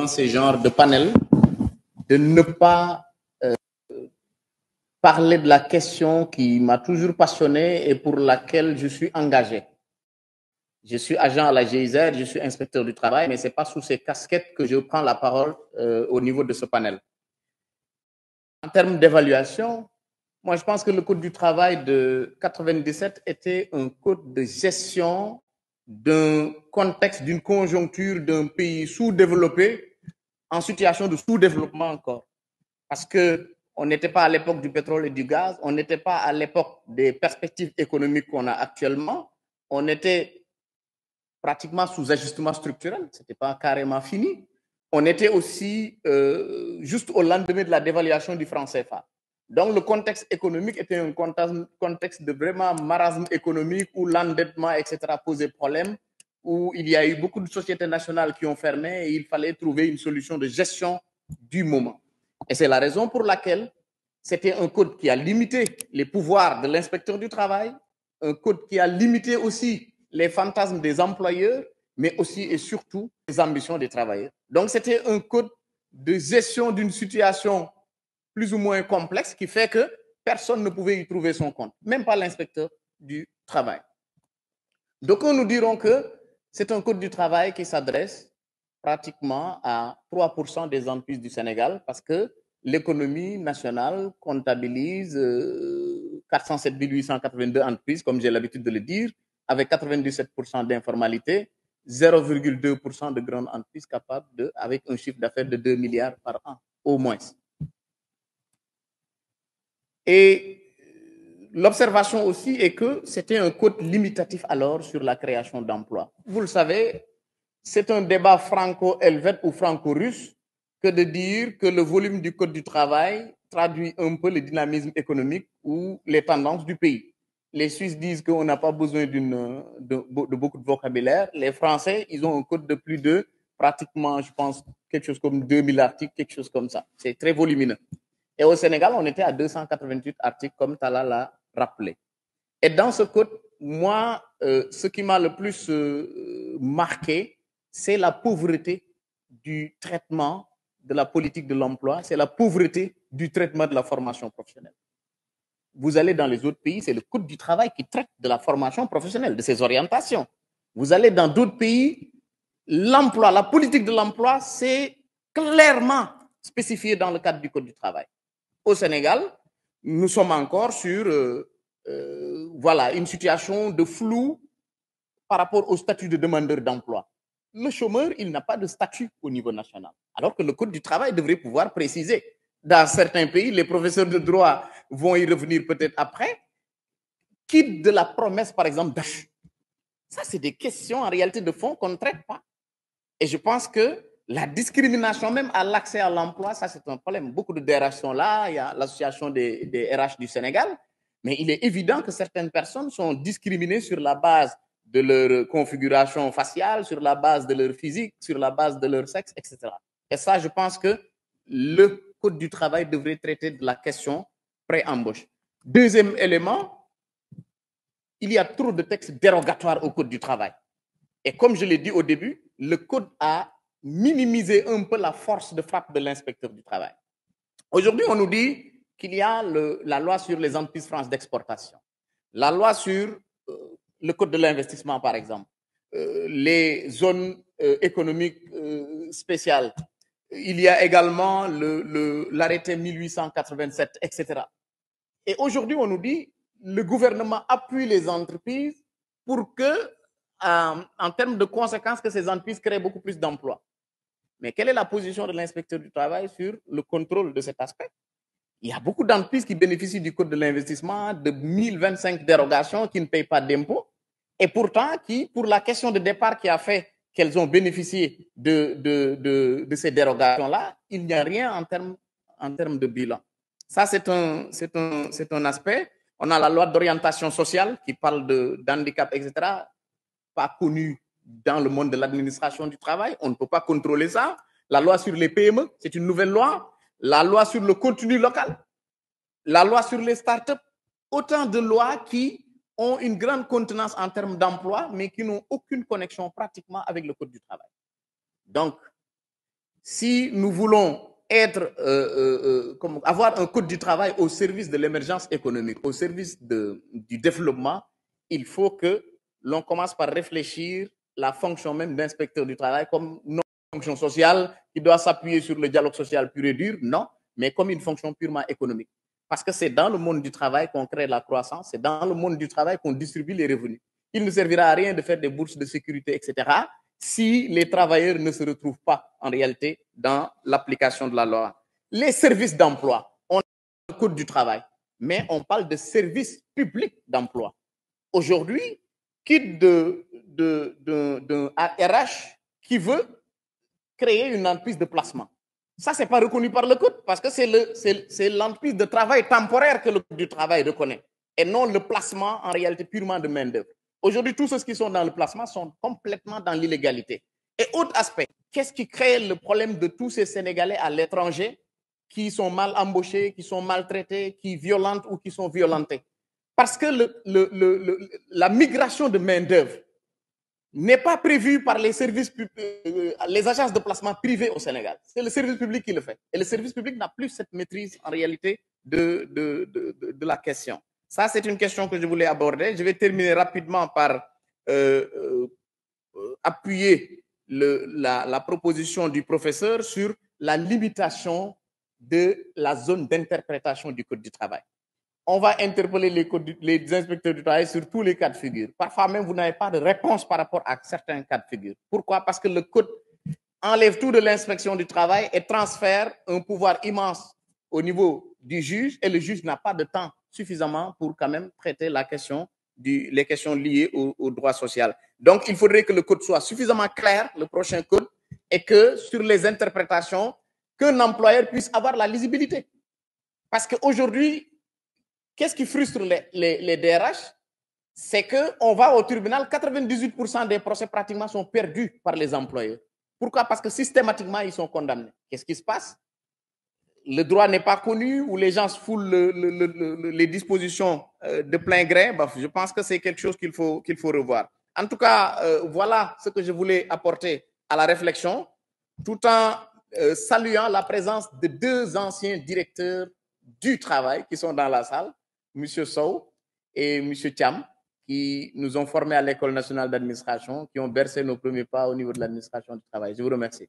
devant ce genre de panel, de ne pas parler de la question qui m'a toujours passionné et pour laquelle je suis engagé. Je suis agent à la GIZ, je suis inspecteur du travail, mais ce n'est pas sous ces casquettes que je prends la parole au niveau de ce panel. En termes d'évaluation, moi je pense que le Code du travail de 97 était un code de gestion d'un contexte, d'une conjoncture d'un pays sous-développé en situation de sous-développement encore. Parce qu'on n'était pas à l'époque du pétrole et du gaz, on n'était pas à l'époque des perspectives économiques qu'on a actuellement, on était pratiquement sous ajustement structurel, ce n'était pas carrément fini. On était aussi juste au lendemain de la dévaluation du franc CFA. Donc le contexte économique était un contexte de vraiment marasme économique où l'endettement, etc., posait problème, où il y a eu beaucoup de sociétés nationales qui ont fermé et il fallait trouver une solution de gestion du moment. Et c'est la raison pour laquelle c'était un code qui a limité les pouvoirs de l'inspecteur du travail, un code qui a limité aussi les fantasmes des employeurs, mais aussi et surtout les ambitions des travailleurs. Donc c'était un code de gestion d'une situation plus ou moins complexe qui fait que personne ne pouvait y trouver son compte, même pas l'inspecteur du travail. Donc nous dirons que c'est un code du travail qui s'adresse pratiquement à 3% des entreprises du Sénégal parce que l'économie nationale comptabilise 407 882 entreprises, comme j'ai l'habitude de le dire, avec 97% d'informalité, 0,2% de grandes entreprises capables avec un chiffre d'affaires de 2 milliards par an, au moins. Et l'observation aussi est que c'était un code limitatif alors sur la création d'emplois. Vous le savez, c'est un débat franco-helvète ou franco-russe que de dire que le volume du code du travail traduit un peu le dynamisme économique ou les tendances du pays. Les Suisses disent qu'on n'a pas besoin de beaucoup de vocabulaire. Les Français, ils ont un code de plus de pratiquement, je pense, quelque chose comme 2000 articles, quelque chose comme ça. C'est très volumineux. Et au Sénégal, on était à 288 articles, comme Tala l'a rappelé. Et dans ce code, moi, ce qui m'a le plus marqué, c'est la pauvreté du traitement de la politique de l'emploi, c'est la pauvreté du traitement de la formation professionnelle. Vous allez dans les autres pays, c'est le code du travail qui traite de la formation professionnelle, de ses orientations. Vous allez dans d'autres pays, l'emploi, la politique de l'emploi, c'est clairement spécifié dans le cadre du code du travail. Au Sénégal, nous sommes encore sur voilà, une situation de flou par rapport au statut de demandeur d'emploi. Le chômeur, il n'a pas de statut au niveau national, alors que le Code du travail devrait pouvoir préciser. Dans certains pays, les professeurs de droit vont y revenir peut-être après, quitte de la promesse, par exemple, d'achat. Ça, c'est des questions en réalité de fond qu'on ne traite pas. Et je pense que la discrimination même à l'accès à l'emploi, ça c'est un problème. Beaucoup de DRH sont là, il y a l'association des RH du Sénégal, mais il est évident que certaines personnes sont discriminées sur la base de leur configuration faciale, sur la base de leur physique, sur la base de leur sexe, etc. Et ça, je pense que le Code du travail devrait traiter de la question pré-embauche. Deuxième élément, il y a trop de textes dérogatoires au Code du travail. Et comme je l'ai dit au début, le Code a minimisé un peu la force de frappe de l'inspecteur du travail. Aujourd'hui, on nous dit qu'il y a la loi sur les entreprises franches d'exportation, la loi sur le Code de l'investissement, par exemple, les zones économiques spéciales. Il y a également l'arrêté 1887, etc. Et aujourd'hui, on nous dit que le gouvernement appuie les entreprises pour que, en termes de conséquences, que ces entreprises créent beaucoup plus d'emplois. Mais quelle est la position de l'inspecteur du travail sur le contrôle de cet aspect? Il y a beaucoup d'entreprises qui bénéficient du code de l'investissement, de 1025 dérogations, qui ne payent pas d'impôts, et pourtant qui, pour la question de départ qui a fait qu'elles ont bénéficié de ces dérogations-là, il n'y a rien en termes de bilan. Ça, c'est un aspect. On a la loi d'orientation sociale qui parle d'handicap, etc., pas connu dans le monde de l'administration du travail. On ne peut pas contrôler ça. La loi sur les PME, c'est une nouvelle loi. La loi sur le contenu local. La loi sur les startups. Autant de lois qui ont une grande contenance en termes d'emploi, mais qui n'ont aucune connexion pratiquement avec le Code du travail. Donc, Si nous voulons avoir un code du travail au service de l'émergence économique, au service du développement, il faut que l'on commence par réfléchir la fonction même d'inspecteur du travail comme non fonction sociale qui doit s'appuyer sur le dialogue social pur et dur, non, mais comme une fonction purement économique. Parce que c'est dans le monde du travail qu'on crée la croissance, c'est dans le monde du travail qu'on distribue les revenus. Il ne servira à rien de faire des bourses de sécurité, etc., si les travailleurs ne se retrouvent pas en réalité dans l'application de la loi. Les services d'emploi, on a le code du travail, mais on parle de services publics d'emploi. Aujourd'hui, quitte d'un RH qui veut créer une entreprise de placement. Ça, ce n'est pas reconnu par le code parce que c'est l'entreprise de travail temporaire que le code du travail reconnaît et non le placement en réalité purement de main-d'œuvre. Aujourd'hui, tous ceux qui sont dans le placement sont complètement dans l'illégalité. Et autre aspect, qu'est-ce qui crée le problème de tous ces Sénégalais à l'étranger qui sont mal embauchés, qui sont maltraités, qui violentent ou qui sont violentés? Parce que la migration de main-d'œuvre n'est pas prévue par les services, les agences de placement privées au Sénégal. C'est le service public qui le fait. Et le service public n'a plus cette maîtrise en réalité de la question. Ça, c'est une question que je voulais aborder. Je vais terminer rapidement par appuyer la proposition du professeur sur la limitation de la zone d'interprétation du Code du travail. On va interpeller les inspecteurs du travail sur tous les cas de figure. Parfois même, vous n'avez pas de réponse par rapport à certains cas de figure. Pourquoi? Parce que le Code enlève tout de l'inspection du travail et transfère un pouvoir immense au niveau du juge et le juge n'a pas de temps suffisamment pour quand même traiter les questions liées au droit social. Donc, il faudrait que le code soit suffisamment clair, le prochain code, et que sur les interprétations, qu'un employeur puisse avoir la lisibilité. Parce qu'aujourd'hui, qu'est-ce qui frustre les DRH? C'est qu'on va au tribunal, 98% des procès pratiquement sont perdus par les employeurs. Pourquoi? Parce que systématiquement, ils sont condamnés. Qu'est-ce qui se passe? Le droit n'est pas connu ou les gens se foulent les dispositions de plein gré. Je pense que c'est quelque chose qu'il faut revoir. En tout cas, voilà ce que je voulais apporter à la réflexion, tout en saluant la présence de deux anciens directeurs du travail qui sont dans la salle, M. Sow et M. Thiam, qui nous ont formés à l'École nationale d'administration, qui ont bercé nos premiers pas au niveau de l'administration du travail. Je vous remercie.